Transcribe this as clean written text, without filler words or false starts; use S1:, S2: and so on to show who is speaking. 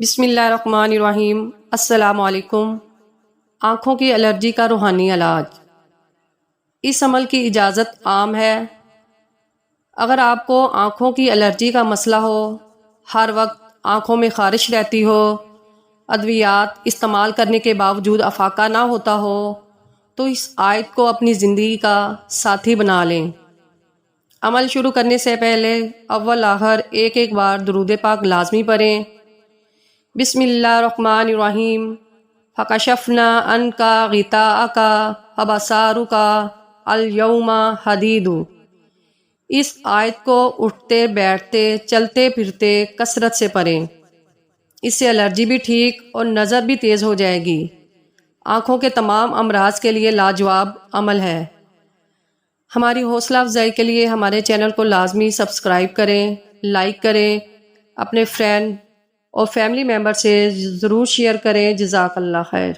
S1: بسم اللہ الرحمن الرحیم۔ السلام علیکم۔ آنکھوں کی الرجی کا روحانی علاج۔ اس عمل کی اجازت عام ہے۔ اگر آپ کو آنکھوں کی الرجی کا مسئلہ ہو، ہر وقت آنکھوں میں خارش رہتی ہو، ادویات استعمال کرنے کے باوجود افاقہ نہ ہوتا ہو، تو اس آیت کو اپنی زندگی کا ساتھی بنا لیں۔ عمل شروع کرنے سے پہلے اول آخر ایک بار درود پاک لازمی پڑھیں۔ بسم اللہ الرحمن الرحیم۔ فکشفنا عنک غطاءک فبصرک الیوم حدید۔ اس آیت کو اٹھتے بیٹھتے چلتے پھرتے کثرت سے پڑھیں۔ اس سے الرجی بھی ٹھیک اور نظر بھی تیز ہو جائے گی۔ آنکھوں کے تمام امراض کے لیے لاجواب عمل ہے۔ ہماری حوصلہ افزائی کے لیے ہمارے چینل کو لازمی سبسکرائب کریں، لائک کریں، اپنے فرینڈ اور فیملی ممبر سے ضرور شیئر کریں۔ جزاک اللہ خیر۔